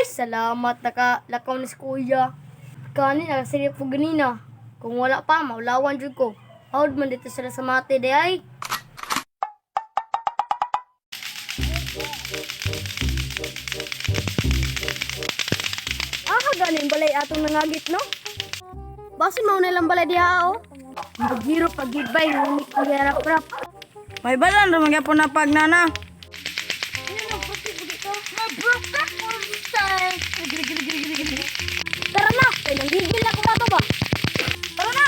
salamat nakalakaw ni si kuya. Kani nakasirip ko ganina. Kung wala pa, maulawan jud ko. Hawd man dito sila sa mate day ay. Ganin balay atong nangagit, no? Basin mo nilang balay diha, oh. Maghiro pag-gibay, ngunit pag-harap-rap. May balan ro magyapon na pagnana. Tara na, kay nanggigil ako na to ba? Tara na.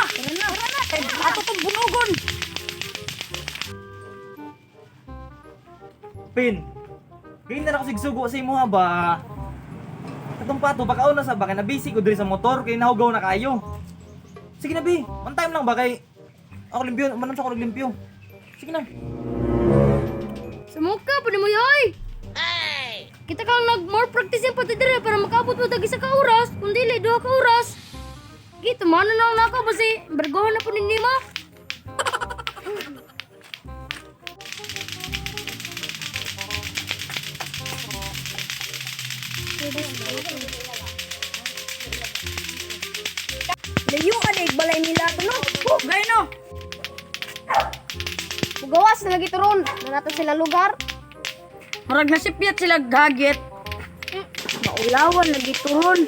Kay ato tong bunugon. Pin, ganyan na ako sigsugo sa imo ha ba? Katong pato, baka una sa baka na busy ko diri sa motor, kay nahugaw na kayo. Sige na, Bi. One time lang ba kay ako limpyo, manam sa ako naglimpyo. Sige na. Sumuka pa ni mo yoy! Kita kang nag-more practice yung patidira para makabot mo tag isa ka oras, kung dili, 2 ka oras. Gito, mana na lang ako basi, bergohan na po ni Nima. Layo ka na balay nila ito, no? Gay no. Mugawas na lagi turon, na nato sila lugar. Murag nasipyat sila gagit. Maulawan lagi turon.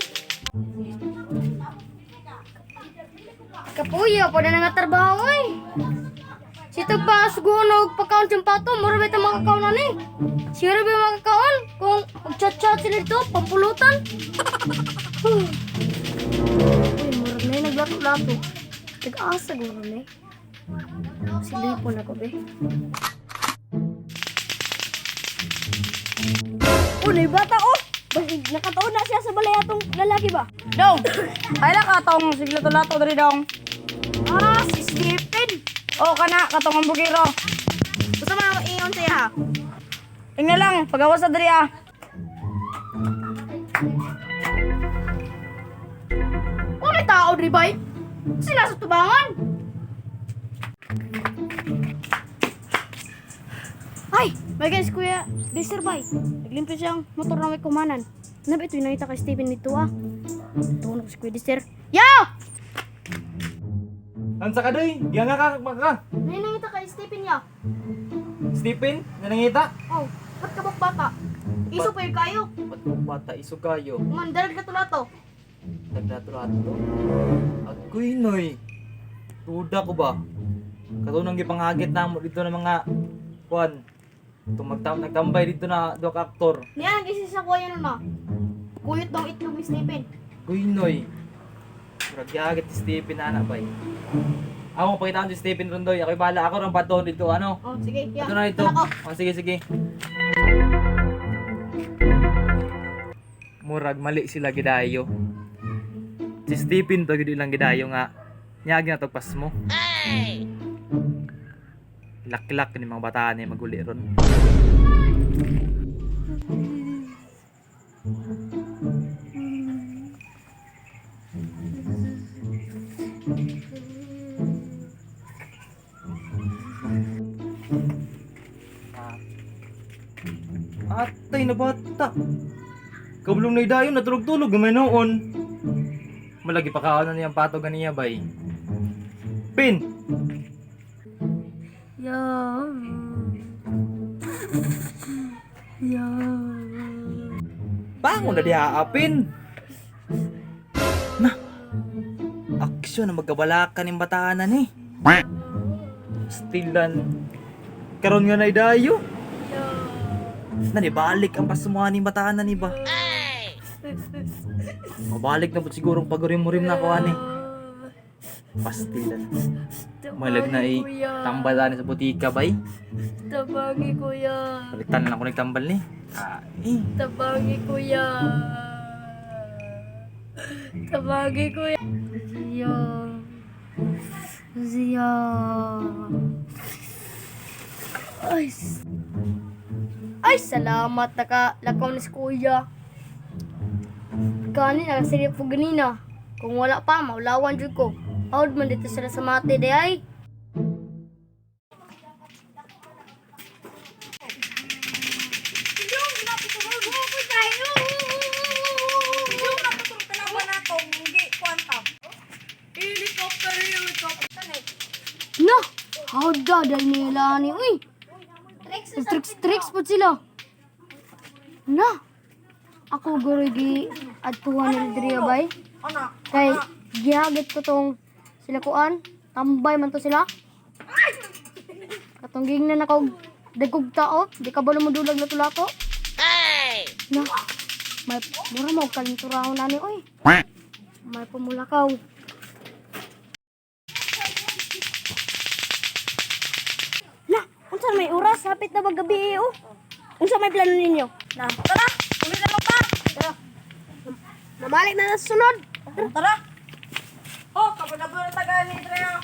Kapuyo, pa na nga trabaho eh. Sito pa sugunog pagkaon yung pato, mura ba ito makakaon na ni? Sira ba makakaon? Kung mag-chat-chat sila dito, pampulutan. Uy, mura na yung naglato-lato. Nag-asa guro na eh. Silipon ako be. Unay bata oh! Basig nakataon na siya sa balay atong lalaki ba? Dong. Ay la katong siglato-lato diri dong. Ah, si Stephen! O kana katong ang bugiro. Gusto mo na iyon siya ha? Tingnan lang pagawas sa diri ah. May tao di ba? Sila sa tubangan! Ay! May guys, kuya, Desir bay. Naglimpyo siyang motor na may kumanan. Nabi ito yung nakita kay Steven nito ah. Ito na ko si kuya Desir. Yo! Ansa ka doy? Diyan nga ka. May nakita kay Steven ya. Stephen, nanangita? Oh, ba't ka bata? Iso pa yung kayo. Ba't mo bata iso kayo? Mandalag ka tulato. Naglato-lato. Agoy noy. Tuda ko ba? Katunang gipanghagit na mo dito ng mga kuan. Nagtambay dito na dok aktor. Niyan, gisi sa kuya nun na. Kuyot daw itlog ni Steven. Agoy noy. Ragyagit si Stephen na anak bay. Ako pakitaan si Stephen Rondoy. Ako'y bahala ako ng pato dito ano. Oh, sige, yan. Ito na ito. Ako. Oh, sige. Murag mali sila gidayo. Si Stephen to gid ilang gidayo nga. Nyagi na tagpas mo. Lak-lak ni mga bataan ni maguli ron. Atay na bata. Kablong na idayon, natulog-tulog gamay noon. Malagi pa kaon na niyang pato ganiya bay. Pin! Bangon na diha apin. Na. Aksyon na magkabalakan ng bataan ni. Stilan. Karon nga na idayo. Nanibalik ang pasumuhan ng bataan ni ba? Mabalik na po sigurong pagurim-murim na ko ani. Pastilan. Malag na tambalan sa butika bay. Tabangi kuya. Balitan lang ako nagtambal ni. Tabangi kuya. Tabangi kuya. Zia. Ay, salamat nakalakaw ni si kuya. Kani nakasirip ko ganina. Kung wala pa, maulawan jud ko. Hawd man dito sila sa mate day ay. hindi quantum. Na, hawda dahil nila ni. Uy, tricks po sila. Na, ako guro gi adtuhan nila diri bay. Anak. Kay gihagit ko tong sila kuan, tambay man to sila. Katungging na nakaw dagkog tao, di ka ba lumadulag lato-lato? Na, may mura mo kalinturahon nani oy. May pumulakaw. Na, unsa may oras hapit na gabi oh. Unsa may plano ninyo? Na, tara. Uli na lang pa. Tara. Namalik na sa sunod. Tara. Oh, kapag na taga ni Drea.